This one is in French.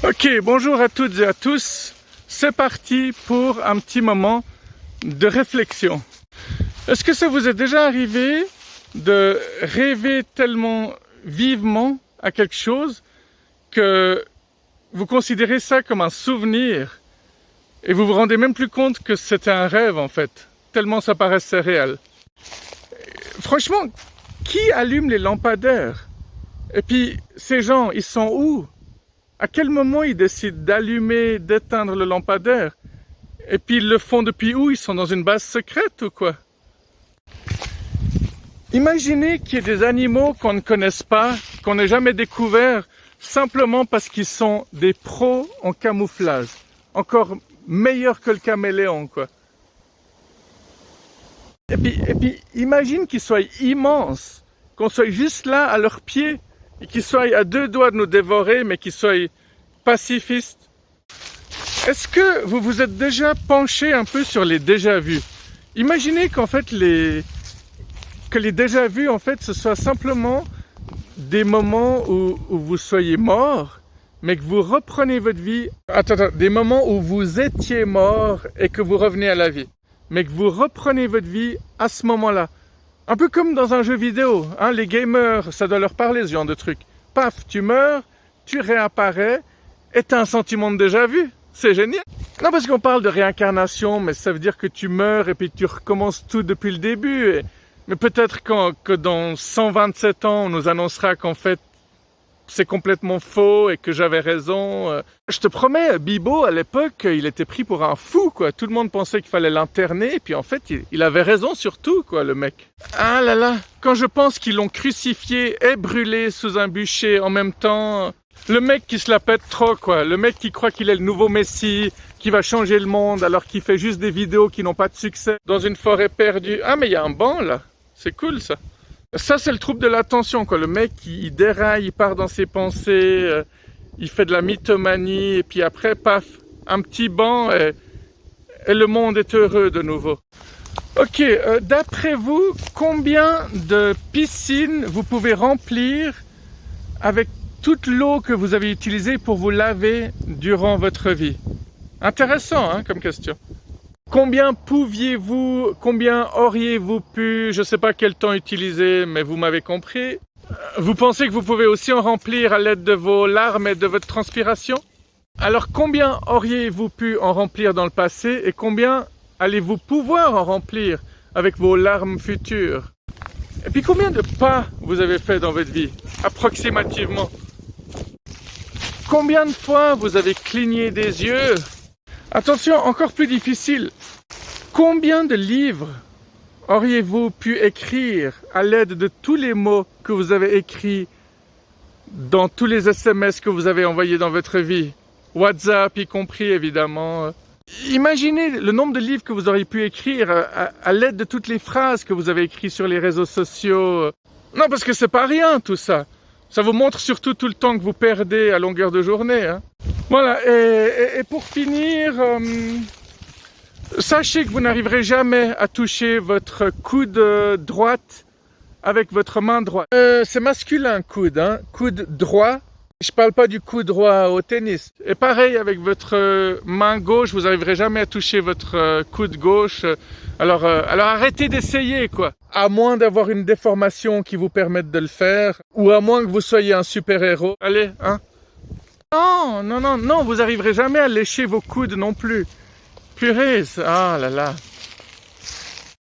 Ok, bonjour à toutes et à tous. C'est parti pour un petit moment de réflexion. Est-ce que ça vous est déjà arrivé de rêver tellement vivement à quelque chose que vous considérez ça comme un souvenir et vous vous rendez même plus compte que c'était un rêve en fait, tellement ça paraissait réel? Franchement, qui allume les lampadaires? Et puis, ces gens, ils sont où? À quel moment ils décident d'allumer, d'éteindre le lampadaire? Et puis ils le font depuis où? Ils sont dans une base secrète ou quoi? Imaginez qu'il y ait des animaux qu'on ne connaisse pas, qu'on n'ait jamais découverts, simplement parce qu'ils sont des pros en camouflage. Encore meilleurs que le caméléon, quoi. Et puis imagine qu'ils soient immenses, qu'on soit juste là à leurs pieds, et qu'ils soient à deux doigts de nous dévorer, mais qu'ils soient pacifistes. Est-ce que vous vous êtes déjà penché un peu sur les déjà-vus? Imaginez qu'en fait les déjà-vus, en fait, ce soit simplement des moments où vous soyez mort, mais que vous reprenez votre vie. Des moments où vous étiez mort et que vous revenez à la vie, mais que vous reprenez votre vie à ce moment-là. Un peu comme dans un jeu vidéo, hein, les gamers, ça doit leur parler ce genre de truc. Paf, tu meurs, tu réapparais, et t'as un sentiment de déjà-vu. C'est génial. Non, parce qu'on parle de réincarnation, mais ça veut dire que tu meurs et puis tu recommences tout depuis le début. Mais peut-être que dans 127 ans, on nous annoncera qu'en fait, c'est complètement faux et que j'avais raison. Je te promets, Bibo, à l'époque, il était pris pour un fou, quoi. Tout le monde pensait qu'il fallait l'interner, et puis en fait, il avait raison sur tout, quoi, le mec. Ah là là, quand je pense qu'ils l'ont crucifié et brûlé sous un bûcher en même temps, le mec qui se la pète trop, quoi. Le mec qui croit qu'il est le nouveau Messie, qui va changer le monde, alors qu'il fait juste des vidéos qui n'ont pas de succès dans une forêt perdue. Ah, mais il y a un banc, là. C'est cool, ça. Ça, c'est le trouble de l'attention, quoi. Le mec, il déraille, il part dans ses pensées, il fait de la mythomanie, et puis après, paf, un petit banc, et le monde est heureux de nouveau. Ok, d'après vous, combien de piscines vous pouvez remplir avec toute l'eau que vous avez utilisée pour vous laver durant votre vie? Intéressant, hein, comme question. Combien auriez-vous pu, je ne sais pas quel temps utiliser, mais vous m'avez compris. Vous pensez que vous pouvez aussi en remplir à l'aide de vos larmes et de votre transpiration? Alors combien auriez-vous pu en remplir dans le passé et combien allez-vous pouvoir en remplir avec vos larmes futures? Et puis combien de pas vous avez fait dans votre vie, approximativement? Combien de fois vous avez cligné des yeux? Attention, encore plus difficile. Combien de livres auriez-vous pu écrire à l'aide de tous les mots que vous avez écrits dans tous les SMS que vous avez envoyés dans votre vie? WhatsApp y compris, évidemment. Imaginez le nombre de livres que vous auriez pu écrire à l'aide de toutes les phrases que vous avez écrites sur les réseaux sociaux. Non, parce que c'est pas rien tout ça. Ça vous montre surtout tout le temps que vous perdez à longueur de journée, hein. Voilà, et pour finir, sachez que vous n'arriverez jamais à toucher votre coude droite avec votre main droite. C'est masculin, coude, hein, coude droit. Je parle pas du coude droit au tennis. Et pareil avec votre main gauche, vous n'arriverez jamais à toucher votre coude gauche. Alors arrêtez d'essayer, quoi. À moins d'avoir une déformation qui vous permette de le faire, ou à moins que vous soyez un super-héros. Allez, hein. Non, vous arriverez jamais à lécher vos coudes non plus. Purée, ah là là.